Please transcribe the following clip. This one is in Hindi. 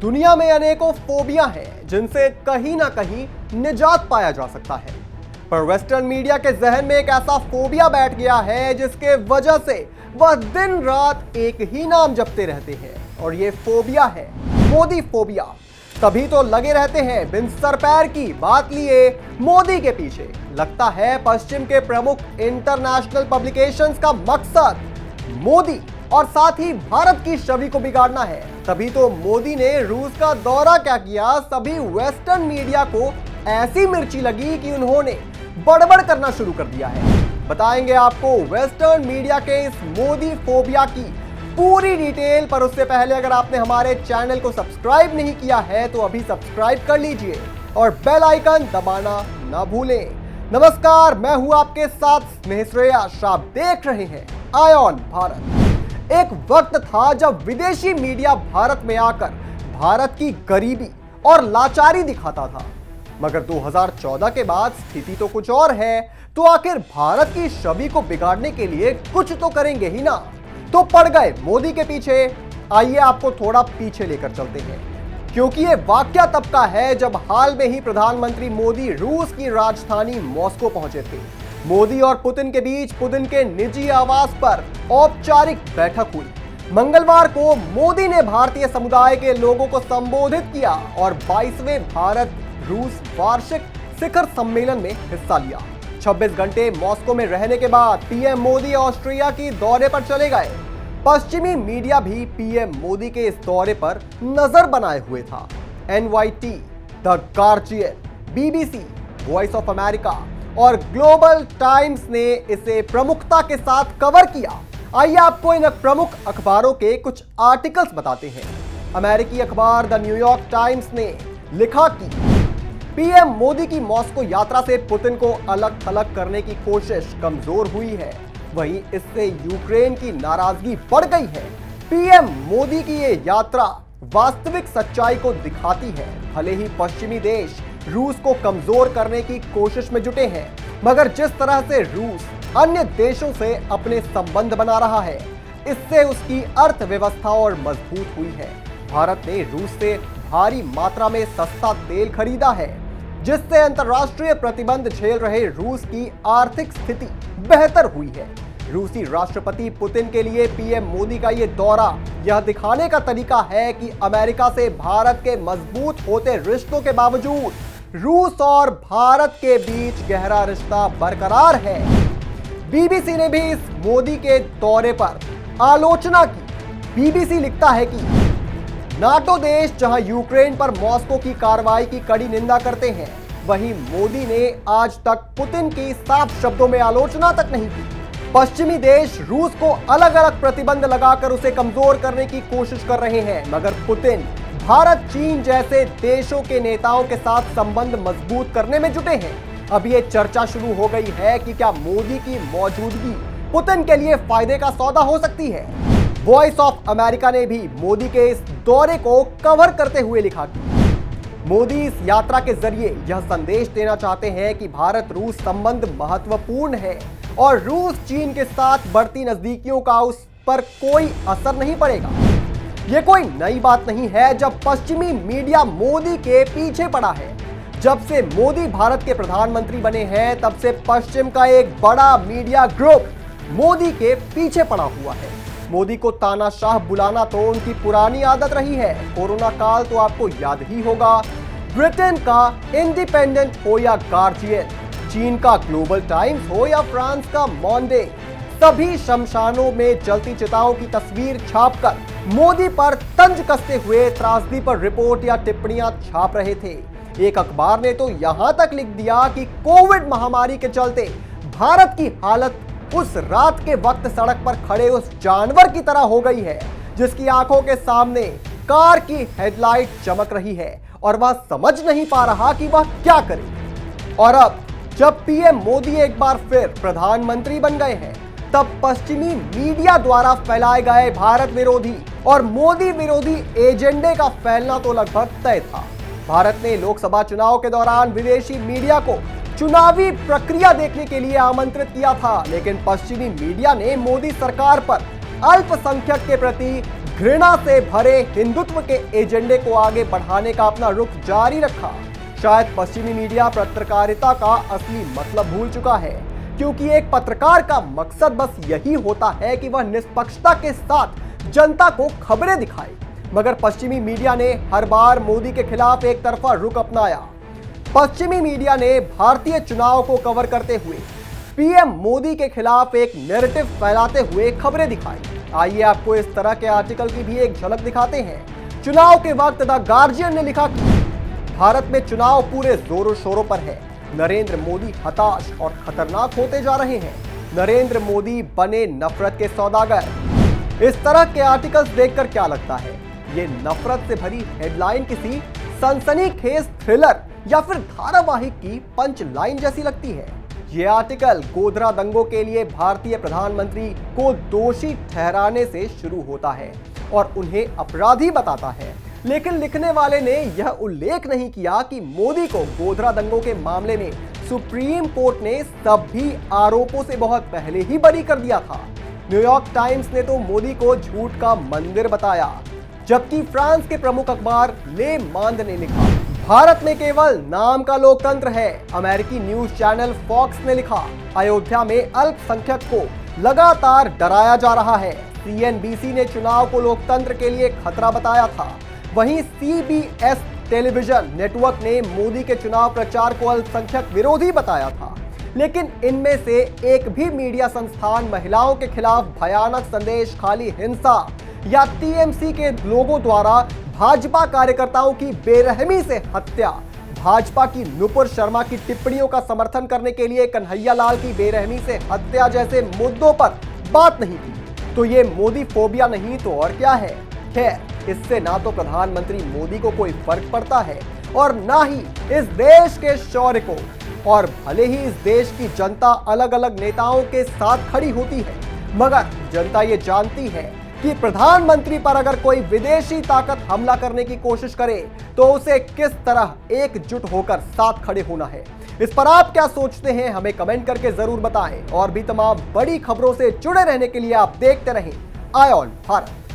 दुनिया में अनेकों फोबिया हैं जिनसे कहीं ना कहीं निजात पाया जा सकता है, पर वेस्टर्न मीडिया के जहन में एक ऐसा फोबिया बैठ गया है जिसके वजह से वह दिन रात एक ही नाम जपते रहते हैं और ये फोबिया है मोदी फोबिया। तभी तो लगे रहते हैं बिन सर पैर की बात लिए मोदी के पीछे। लगता है पश्चिम के प्रमुख इंटरनेशनल पब्लिकेशंस का मकसद मोदी और साथ ही भारत की छवि को बिगाड़ना है। तभी तो मोदी ने रूस का दौरा क्या किया, सभी वेस्टर्न मीडिया को ऐसी मिर्ची लगी कि उन्होंने बड़बड़ करना शुरू कर दिया है। बताएंगे आपको वेस्टर्न मीडिया के इस मोदी फोबिया की पूरी डिटेल, पर उससे पहले अगर आपने हमारे चैनल को सब्सक्राइब नहीं किया है तो अभी सब्सक्राइब कर लीजिए और बेल आइकन दबाना ना भूलें। नमस्कार, मैं हूं आपके साथ स्नेह श्रेयस। आप देख रहे हैं आई ऑन भारत। एक वक्त था जब विदेशी मीडिया भारत में आकर भारत की गरीबी और लाचारी दिखाता था, मगर 2014 के बाद स्थिति तो कुछ और है। तो आखिर भारत की छवि को बिगाड़ने के लिए कुछ तो करेंगे ही ना, तो पड़ गए मोदी के पीछे। आइए आपको थोड़ा पीछे लेकर चलते हैं, क्योंकि ये वाकया तब का है जब हाल में ही प्रधानमंत्री मोदी रूस की राजधानी मॉस्को पहुंचे थे। मोदी और पुतिन के बीच पुतिन के निजी आवास पर औपचारिक बैठक हुई। मंगलवार को मोदी ने भारतीय समुदाय के लोगों को संबोधित किया और 22वें भारत रूस वार्षिक शिखर सम्मेलन में हिस्सा लिया। 26 घंटे मॉस्को में रहने के बाद पीएम मोदी ऑस्ट्रिया की दौरे पर चले गए। पश्चिमी मीडिया भी पीएम मोदी के इस दौरे पर नजर बनाए हुए था। NYT, the guardian, BBC, voice of America और ग्लोबल टाइम्स ने इसे प्रमुखता के साथ कवर किया। आइए आपको इन प्रमुख अखबारों के कुछ आर्टिकल्स बताते हैं। अमेरिकी अखबार द न्यूयॉर्क टाइम्स ने लिखा कि पीएम मोदी की मॉस्को यात्रा से पुतिन को अलग थलग करने की कोशिश कमजोर हुई है, वहीं इससे यूक्रेन की नाराजगी बढ़ गई है। पीएम मोदी की ये यात्रा वास्तविक सच्चाई को दिखाती है। भले ही पश्चिमी देश रूस को कमजोर करने की कोशिश में जुटे हैं, मगर जिस तरह से रूस अन्य देशों से अपने संबंध बना रहा है, इससे उसकी अर्थव्यवस्था और मजबूत हुई है। भारत ने रूस से भारी मात्रा में सस्ता तेल खरीदा है, जिससे अंतर्राष्ट्रीय प्रतिबंध झेल रहे रूस की आर्थिक स्थिति बेहतर हुई है। रूसी राष्ट्रपति पुतिन के लिए पीएम मोदी का ये दौरा यह दिखाने का तरीका है कि अमेरिका से भारत के मजबूत होते रिश्तों के बावजूद रूस और भारत के बीच गहरा रिश्ता बरकरार है। BBC ने भी इस मोदी के दौरे पर आलोचना की। BBC लिखता है कि नाटो देश जहां यूक्रेन पर मॉस्को की कार्रवाई की कड़ी निंदा करते हैं, वहीं मोदी ने आज तक पुतिन की साफ शब्दों में आलोचना तक नहीं की। पश्चिमी देश रूस को अलग अलग प्रतिबंध लगाकर उसे कमजोर करने की कोशिश कर रहे हैं, मगर पुतिन भारत, चीन जैसे देशों के नेताओं के साथ संबंध मजबूत करने में जुटे हैं। अब ये चर्चा शुरू हो गई है कि क्या मोदी की मौजूदगी पुतिन के लिए फायदे का सौदा हो सकती है। वॉइस ऑफ अमेरिका ने भी मोदी के इस दौरे को कवर करते हुए लिखा कि मोदी इस यात्रा के जरिए यह संदेश देना चाहते हैं कि भारत रूस संबंध महत्वपूर्ण है और रूस चीन के साथ बढ़ती नजदीकियों का उस पर कोई असर नहीं पड़ेगा। यह कोई नई बात नहीं है जब पश्चिमी मीडिया मोदी के पीछे पड़ा है। जब से मोदी भारत के प्रधानमंत्री बने हैं, तब से पश्चिम का एक बड़ा मीडिया ग्रुप मोदी के पीछे पड़ा हुआ है। मोदी को तानाशाह बुलाना तो उनकी पुरानी आदत रही है। कोरोना काल तो आपको याद ही होगा। ब्रिटेन का इंडिपेंडेंट हो या गार्जियन, चीन का ग्लोबल टाइम्स हो या फ्रांस का मॉन्डे, सभी शमशानों में जलती चिताओं की तस्वीर छापकर मोदी पर तंज कसते हुए त्रासदी पर रिपोर्ट या टिप्पणियां छाप रहे थे। एक अखबार ने तो यहां तक लिख दिया कि कोविड महामारी के चलते भारत की हालत उस रात के वक्त सड़क पर खड़े उस जानवर की तरह हो गई है जिसकी आंखों के सामने कार की हेडलाइट चमक रही है और वह समझ नहीं पा रहा कि वह क्या करे। और अब जब पीएम मोदी एक बार फिर प्रधानमंत्री बन गए हैं, तब पश्चिमी मीडिया द्वारा फैलाए गए भारत विरोधी और मोदी विरोधी एजेंडे का फैलना तो लगभग तय था। भारत ने लोकसभा चुनाव के दौरान विदेशी मीडिया को चुनावी प्रक्रिया देखने के लिए आमंत्रित किया था, लेकिन पश्चिमी मीडिया ने मोदी सरकार पर अल्पसंख्यक के प्रति घृणा से भरे हिंदुत्व के एजेंडे को आगे बढ़ाने का अपना रुख जारी रखा। शायद पश्चिमी मीडिया पत्रकारिता का असली मतलब भूल चुका है, क्योंकि एक पत्रकार का मकसद बस यही होता है कि वह निष्पक्षता के साथ जनता को खबरें दिखाए। मगर पश्चिमी मीडिया ने हर बार मोदी के खिलाफ एक तरफा रुख अपनाया। पश्चिमी मीडिया ने भारतीय चुनाव को कवर करते हुए पीएम मोदी के खिलाफ एक नैरेटिव फैलाते हुए खबरें दिखाई। आइए आपको इस तरह के आर्टिकल की भी एक झलक दिखाते हैं। चुनाव के वक्त द गार्जियन ने लिखा कि भारत में चुनाव पूरे जोरों शोरों पर है। नरेंद्र मोदी हताश और खतरनाक होते जा रहे हैं। नरेंद्र मोदी बने नफरत के सौदागर। इस तरह के आर्टिकल्स देखकर क्या लगता है? ये नफरत से भरी हेडलाइन किसी सनसनीखेज थ्रिलर या फिर धारावाहिक की पंच लाइन जैसी लगती है। ये आर्टिकल गोधरा दंगों के लिए भारतीय प्रधानमंत्री को दोषी ठहराने से शुरू होता है और उन्हें अपराधी बताता है, लेकिन लिखने वाले ने यह उल्लेख नहीं किया कि मोदी को गोधरा दंगों के मामले में सुप्रीम कोर्ट ने सभी आरोपों से बहुत पहले ही बरी कर दिया था। न्यूयॉर्क टाइम्स ने तो मोदी को झूठ का मंदिर बताया, जबकि फ्रांस के प्रमुख अखबार ले मांद ने लिखा भारत में केवल नाम का लोकतंत्र है। अमेरिकी न्यूज चैनल फॉक्स ने लिखा अयोध्या में अल्पसंख्यक को लगातार डराया जा रहा है। सीएनबीसी ने चुनाव को लोकतंत्र के लिए खतरा बताया था। वहीं सीबीएस टेलीविजन नेटवर्क ने मोदी के चुनाव प्रचार को अल्पसंख्यक विरोधी बताया था। लेकिन इनमें से एक भी मीडिया संस्थान महिलाओं के खिलाफ भयानक संदेश, खाली हिंसा या टीएमसी के लोगों द्वारा भाजपा कार्यकर्ताओं की बेरहमी से हत्या, भाजपा की नुपुर शर्मा की टिप्पणियों का समर्थन करने के लिए कन्हैया लाल की बेरहमी से हत्या जैसे मुद्दों पर बात नहीं की। तो ये मोदी फोबिया नहीं तो और क्या है? खैर, इससे ना तो प्रधानमंत्री मोदी को कोई फर्क पड़ता है और ना ही इस देश के शौर्य को। और भले ही इस देश की जनता अलग अलग नेताओं के साथ खड़ी होती है, मगर जनता ये जानती है कि प्रधानमंत्री पर अगर कोई विदेशी ताकत हमला करने की कोशिश करे तो उसे किस तरह एकजुट होकर साथ खड़े होना है। इस पर आप क्या सोचते हैं? हमें कमेंट करके जरूर बताएं। और भी तमाम बड़ी खबरों से जुड़े रहने के लिए आप देखते रहें आय ऑन भारत।